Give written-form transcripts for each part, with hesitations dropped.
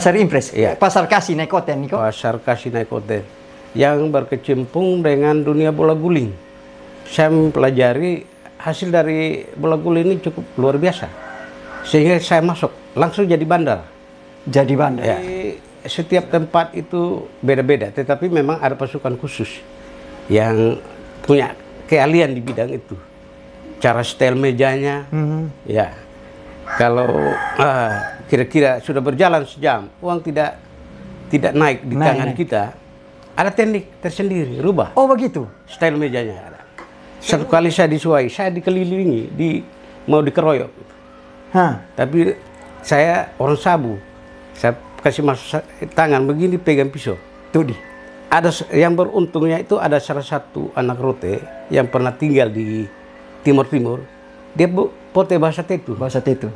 Pasar Impres, ya. Pasar Kasih Nekoten, Niko. Pasar Kasih Nekoten yang berkecimpung dengan dunia bola guling. Saya mempelajari hasil dari bola guling ini cukup luar biasa, sehingga saya masuk langsung jadi bandar. Jadi bandar. Ya. Setiap tempat itu beda-beda, tetapi memang ada pasukan khusus yang punya keahlian di bidang itu. Cara setel mejanya, ya. Kalau kira-kira sudah berjalan sejam, uang tidak naik di tangan kita, ada teknik tersendiri, rubah. Oh begitu? Style mejanya ada. Satu kali saya disuai, saya dikelilingi, mau dikeroyok. Tapi saya orang sabu, saya kasih masuk tangan begini, pegang pisau. Tudi. Ada yang beruntungnya itu ada salah satu anak rote yang pernah tinggal di Timur Timur. Dia pote bahasa Tetu. Bahasa Tetu.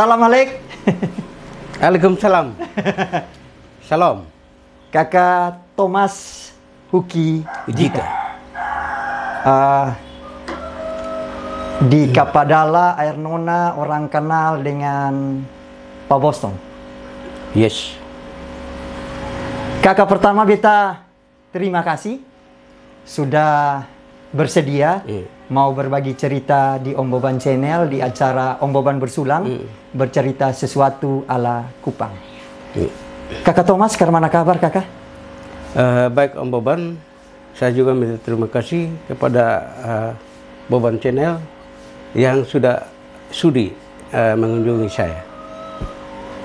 Assalamualaikum. Waalaikumsalam. Salam. Kakak Thomas Huki Jika. Di Kapadala, Air Nona, orang kenal dengan Pak Boston. Yes. Kakak pertama beta terima kasih sudah bersedia mau berbagi cerita di Om Boban Channel di acara Om Boban Bersulang, bercerita sesuatu ala Kupang. Kakak Thomas, mana kabar kakak? Baik Om Boban, saya juga minta terima kasih kepada Boban Channel yang sudah sudi mengunjungi saya.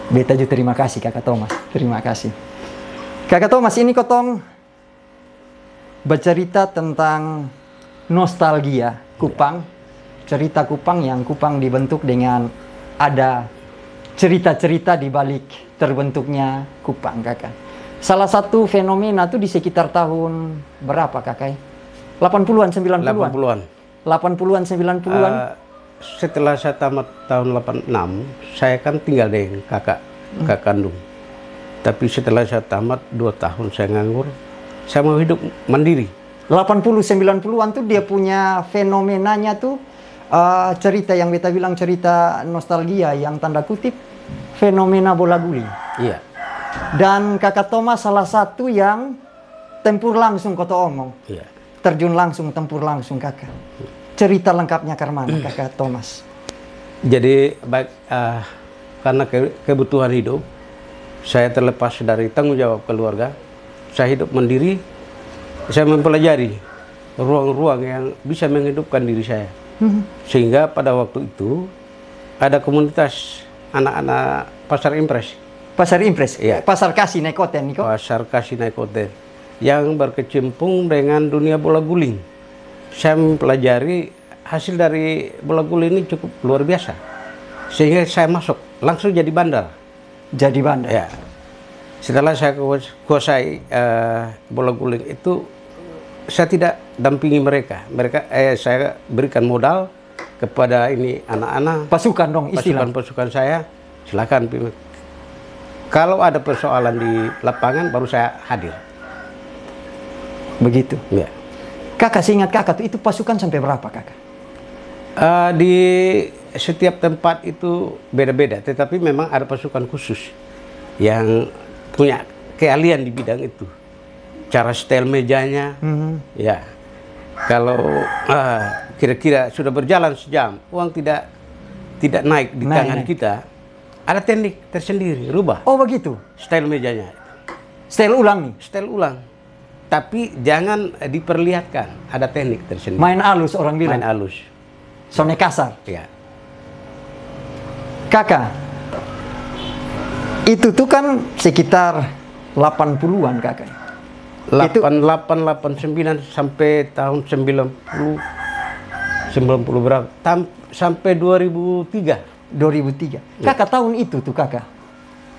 Beta juga terima kasih Kakak Thomas, terima kasih. Kakak Thomas, ini kotong bercerita tentang nostalgia Kupang, cerita Kupang yang Kupang dibentuk dengan ada cerita-cerita di balik terbentuknya Kupang, kakak. Salah satu fenomena itu di sekitar tahun berapa, kakak? 80-an, 90-an? 80-an. 80-an, 90-an? Setelah saya tamat tahun 86, saya kan tinggal dengan kakak kandung. Tapi setelah saya tamat 2 tahun saya nganggur, saya mau hidup mandiri. 80-90-an tuh dia punya fenomenanya tuh cerita yang beta bilang cerita nostalgia yang tanda kutip fenomena bola guling. Iya. Dan kakak Thomas salah satu yang tempur langsung kota omong. Iya. Terjun langsung, tempur langsung kakak. Cerita lengkapnya karena kakak Thomas. Jadi baik karena kebutuhan hidup, saya terlepas dari tanggung jawab keluarga, saya hidup mandiri. Saya mempelajari ruang-ruang yang bisa menghidupkan diri saya. Sehingga pada waktu itu ada komunitas anak-anak Pasar Impres. Pasar Impres? Ya. Pasar Kasih Nekoten, Niko? Pasar Kasih Nekoten yang berkecimpung dengan dunia bola guling. Saya mempelajari hasil dari bola guling ini cukup luar biasa. Sehingga saya masuk langsung jadi bandar. Jadi bandar? Ya. Setelah saya kuasai bola guling itu, saya tidak dampingi mereka. Saya berikan modal kepada ini anak-anak. Pasukan dong istilah. Pasukan saya, silakan. Kalau ada persoalan di lapangan, baru saya hadir. Begitu? Ya. Kakak, seingat kakak itu pasukan sampai berapa kakak? Di setiap tempat itu beda-beda, tetapi memang ada pasukan khusus yang punya keahlian di bidang itu. Cara setel mejanya, ya. Kalau kira-kira sudah berjalan sejam, uang tidak naik di tangan kita, ada teknik tersendiri, rubah. Oh begitu? Style mejanya. Style ulang nih? Style ulang. Tapi jangan diperlihatkan, ada teknik tersendiri. Main alus orang bilang? Main alus. Sone kasar? Ya. Kakak, itu tuh kan sekitar 80-an kakak. 88, 89 sampai tahun 90 berapa? Sampai 2003. 2003. Kakak tahun itu tuh kakak.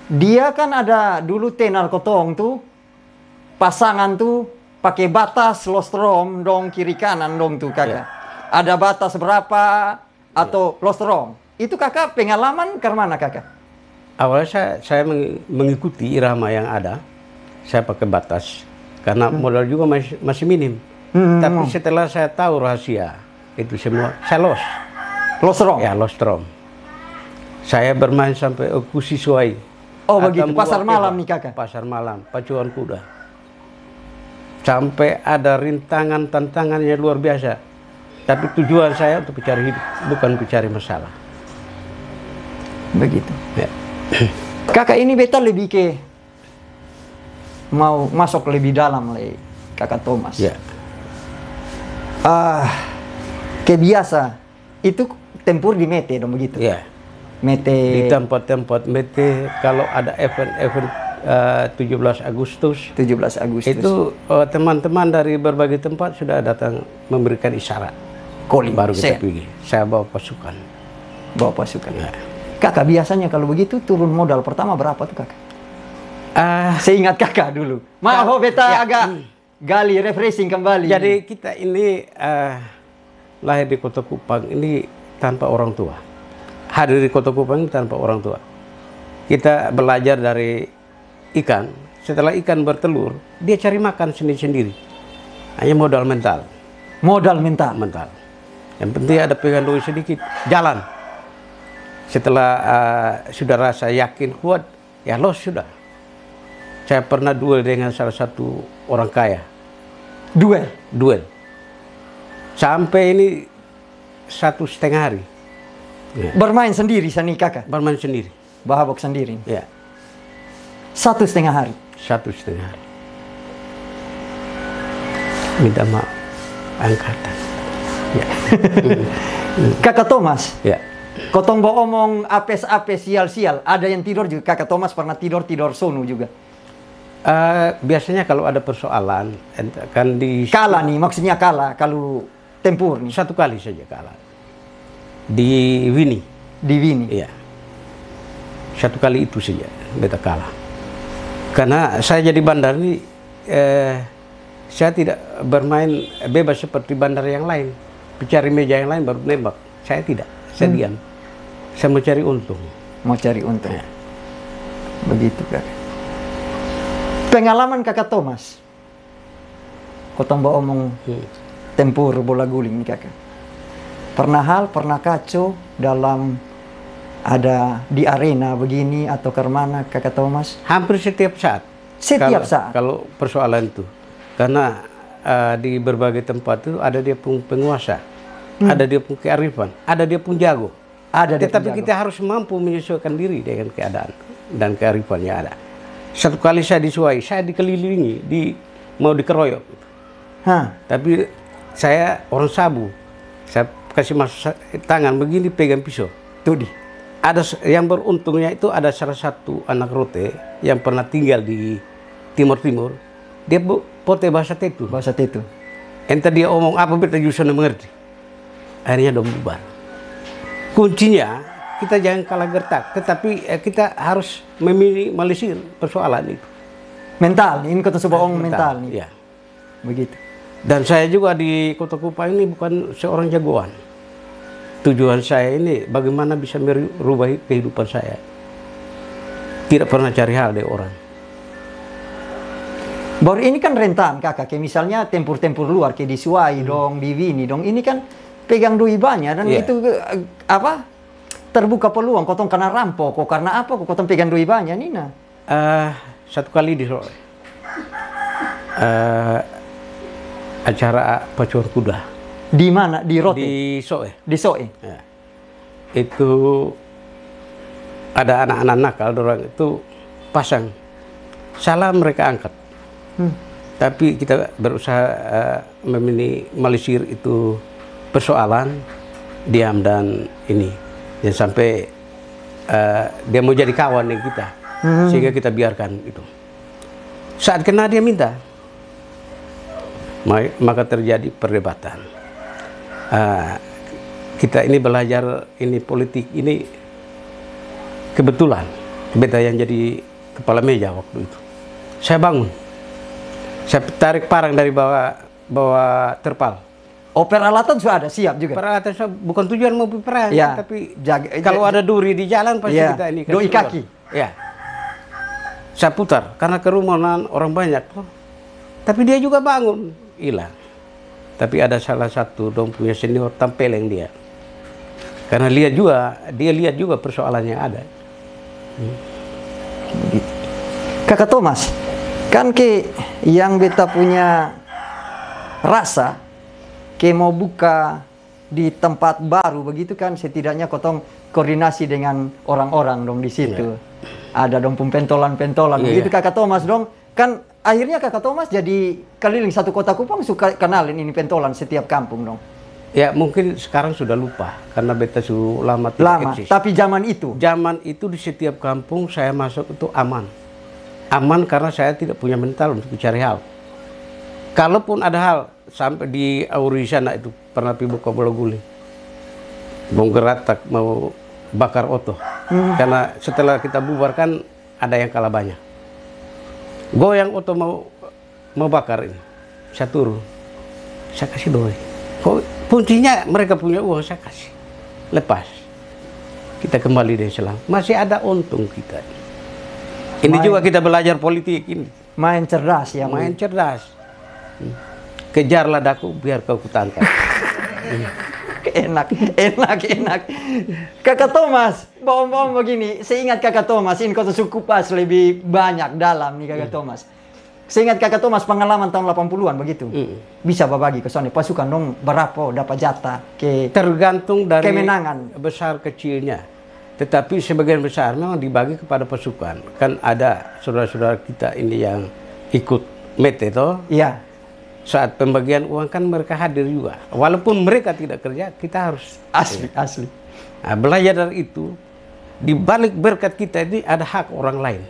Dia kan ada dulu tenal kotong tuh. Pasangan tuh pakai batas lostrom dong kiri kanan dong tuh kakak. Ada batas berapa atau lostrom. Itu kakak pengalaman ke mana kakak? Awalnya saya mengikuti irama yang ada. Saya pakai batas karena modal juga masih minim. Tapi setelah saya tahu rahasia itu semua, saya Lostrom. Ya, lostrom. Saya bermain sampai siswai. Oh begitu, pasar malam nih kakak? Pasar malam, pacuan kuda. Sampai ada rintangan, tantangannya luar biasa. Tapi tujuan saya untuk mencari hidup, bukan mencari masalah. Begitu. Ya. Kakak ini beta lebih ke mau masuk lebih dalam lagi, kakak Thomas. Ya. Kebiasa itu tempur di Mete dong begitu. Ya. Mete. Di tempat-tempat Mete kalau ada event-event 17 Agustus. 17 Agustus. Itu teman-teman dari berbagai tempat sudah datang memberikan isyarat. Calling. Baru kita pergi. Saya bawa pasukan. Bawa pasukan. Ya. Kakak biasanya kalau begitu turun modal pertama berapa tuh kakak? Seingat kakak dulu. Maaf, beta agak gali refreshing kembali. Jadi kita ini lahir di Kota Kupang ini tanpa orang tua. Hadir di Kota Kupang ini tanpa orang tua. Kita belajar dari ikan. Setelah ikan bertelur, dia cari makan sendiri-sendiri. Hanya modal mental. Modal mental. Mental. Yang penting ada pegang duit sedikit, jalan. Setelah sudah rasa yakin kuat, ya los sudah. Saya pernah duel dengan salah satu orang kaya. Duel. Sampai ini 1,5 hari. Ya. Bermain sendiri sani kakak? Bermain sendiri. Bahabok sendiri? Ya. 1,5 hari? 1,5 hari. Minta maaf. Angkatan. Ya. Kakak Thomas? Ya. Kotong bawa omong apes-apes sial-sial. Ada yang tidur juga. Kakak Thomas pernah tidur sono juga. Biasanya kalau ada persoalan kan kalah nih, maksudnya kalah kalau tempur nih. 1 kali saja kalah. Di Wini. Di Wini. Iya. 1 kali itu saja beta kalah. Karena saya jadi bandar ini saya tidak bermain bebas seperti bandar yang lain. Mencari meja yang lain baru nembak. Saya tidak. Saya diam. Saya mau cari untung. Mau cari untung. Ya. Begitu kakak. Pengalaman kakak Thomas. Kotong bawa omong tempur bola guling nih kakak. Pernah kacau dalam ada di arena begini atau ke mana kakak Thomas? Hampir setiap saat. Setiap saat? Kalau persoalan itu. Karena di berbagai tempat itu ada dia pun penguasa. Ada dia pun kearifan. Ada dia pun jago. Tetapi kita harus mampu menyesuaikan diri dengan keadaan dan kearifan yang ada. 1 kali saya disuai, saya dikelilingi, mau dikeroyok. Tapi saya orang sabu. Saya kasih masuk tangan begini pegang pisau. Tuh di. Ada yang beruntungnya itu ada salah satu anak rote yang pernah tinggal di Timur-Timur. Dia pote bahasa Tetu. Bahasa Tetu. Entah dia omong apa beta justru mengerti. Akhirnya dong bubar. Kuncinya kita jangan kalah gertak, tetapi kita harus meminimalisir persoalan itu. Mental, ini kota sebuah mental nih. Ya. Begitu. Dan saya juga di Kota Kupang ini bukan seorang jagoan. Tujuan saya ini bagaimana bisa merubah kehidupan saya. Tidak pernah cari hal dari orang. Baru ini kan rentan kakak, kayak misalnya tempur-tempur luar, kayak di Suai dong, di Wini dong. Ini kan pegang duit banyak dan itu apa? Terbuka peluang, kotong karena rampok, kok karena apa? Kok kotong pegang duit banyak nih nah? 1 kali di Soe. Acara pacuan kuda. Di mana? Di Rote? Di Soe. Di Soe. Ya. Itu ada anak-anak nakal, orang itu pasang. Salah mereka angkat. Tapi kita berusaha meminimalisir itu persoalan, diam dan ini. Dan sampai dia mau jadi kawan dengan kita. Sehingga kita biarkan itu. Saat kena dia minta. Maka terjadi perdebatan. Kita ini belajar ini politik ini kebetulan beta yang jadi kepala meja waktu itu. Saya bangun, saya tarik parang dari bawah terpal. Oh, peralatan sudah ada, siap juga. Peralatan saya bukan tujuan mau perang, Ya, tapi jaga, kalau ada duri di jalan pasti ya, kita ini kan doi keluar. kaki. Ya, saya putar karena kerumunan orang banyak. Tapi dia juga bangun, hilang. Tapi ada salah satu dong punya senior tampeleng dia. Karena dia lihat juga persoalan yang ada. Kakak Thomas, kan yang beta punya rasa mau buka di tempat baru begitu kan, setidaknya kotong koordinasi dengan orang-orang dong di situ. Ada dong pentolan-pentolan begitu Kakak Thomas dong. Kan akhirnya Kakak Thomas jadi keliling satu kota Kupang, suka kenalin ini pentolan setiap kampung dong. Ya mungkin sekarang sudah lupa karena beta sudah lama tidak eksis. Tapi zaman itu di setiap kampung saya masuk itu aman. Aman karena saya tidak punya mental untuk mencari hal. Kalaupun ada hal, sampai di Auri sana itu pernah pergi buka bola guling, mau geratak, mau bakar oto. Karena setelah kita bubarkan ada yang kalah banyak. Goyang oto mau bakar ini, saya turun, saya kasih doi. Kuncinya mereka punya uang, saya kasih, lepas. Kita kembali dari selang, masih ada untung kita. Ini juga kita belajar politik ini. Main cerdas ya. Main cerdas. Kejarlah daku biar kau kutangkap. Enak. Kakak Thomas, bawang-bawang begini. Seingat Kakak Thomas, ini kota suku pas lebih banyak dalam nih Kakak Thomas. Seingat Kakak Thomas pengalaman tahun 80-an begitu. Bisa berbagi ke sana pasukan dong berapa dapat jatah tergantung dari kemenangan besar kecilnya. Tetapi sebagian besar memang dibagi kepada pasukan. Kan ada saudara-saudara kita ini yang ikut mete toh. Iya. Saat pembagian uang kan mereka hadir juga. Walaupun mereka tidak kerja, kita harus asli. Nah, belajar dari itu, di balik berkat kita ini ada hak orang lain.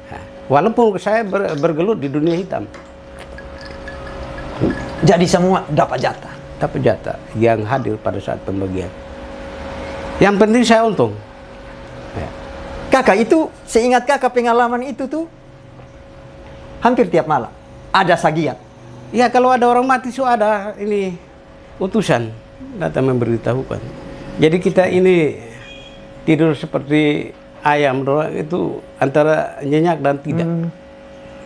Nah, walaupun saya bergelut di dunia hitam. Jadi semua dapat jatah. Dapat jatah yang hadir pada saat pembagian. Yang penting saya untung. Ya. Kakak itu, seingat kakak pengalaman itu tuh, hampir tiap malam ada sagiat. Ya kalau ada orang mati so ada ini utusan datang memberitahukan. Jadi kita ini tidur seperti ayam doang itu antara nyenyak dan tidak.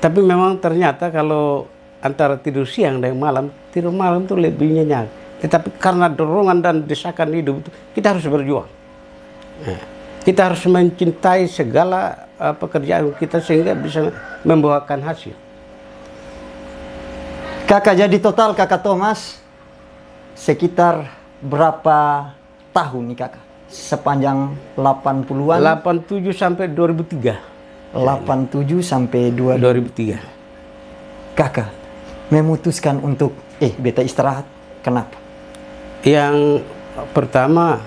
Tapi memang ternyata kalau antara tidur siang dan malam, tidur malam itu lebih nyenyak. Tetapi karena dorongan dan desakan hidup itu kita harus berjuang. Nah, kita harus mencintai segala pekerjaan kita sehingga bisa membuahkan hasil. Kakak jadi total Kakak Thomas sekitar berapa tahun nih kakak? Sepanjang 80-an? 87 sampai 2003. 87 sampai 2003. Kakak memutuskan untuk beta istirahat. Kenapa? Yang pertama,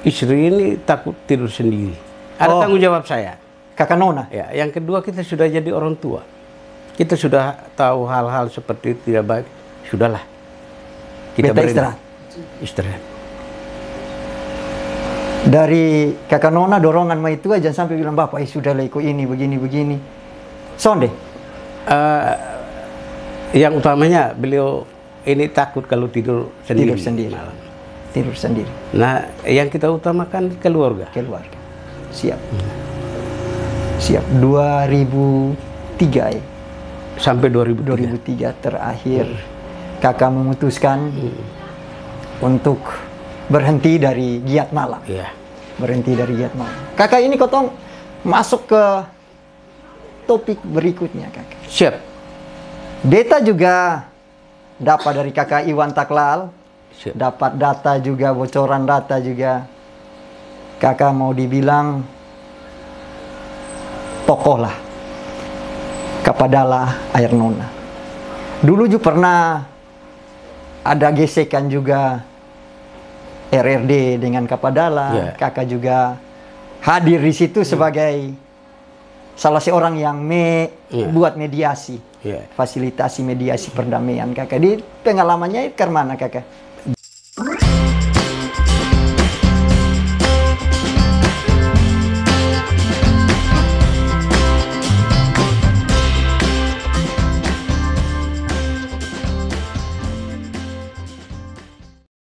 istri ini takut tidur sendiri. Ada tanggung jawab saya. Kakak Nona? Ya, yang kedua kita sudah jadi orang tua. Kita sudah tahu hal-hal seperti itu tidak baik. Sudahlah. Kita istirahat. Istirahat. Dari Kakak Nona dorongan mah itu aja sampai bilang bapak sudah lah ikut ini begini. Sonde? Yang utamanya beliau ini takut kalau tidur sendiri. Tidur sendiri. Nah, yang kita utamakan keluarga. Siap. Siap. 2003 ya. Sampai 2003 terakhir kakak memutuskan untuk berhenti dari giat malam. Berhenti dari giat malam. Kakak ini kotong masuk ke topik berikutnya kakak. Siap. Beta juga dapat dari kakak Iwan Taklal. Siap. Dapat data juga, bocoran data juga. Kakak mau dibilang tokoh lah. Kapadala Air Nona. Dulu juga pernah ada gesekan juga RRD dengan Kapadala. Kakak juga hadir di situ sebagai salah seorang yang buat mediasi, fasilitasi mediasi perdamaian kakak. Di pengalamannya itu ke mana kakak?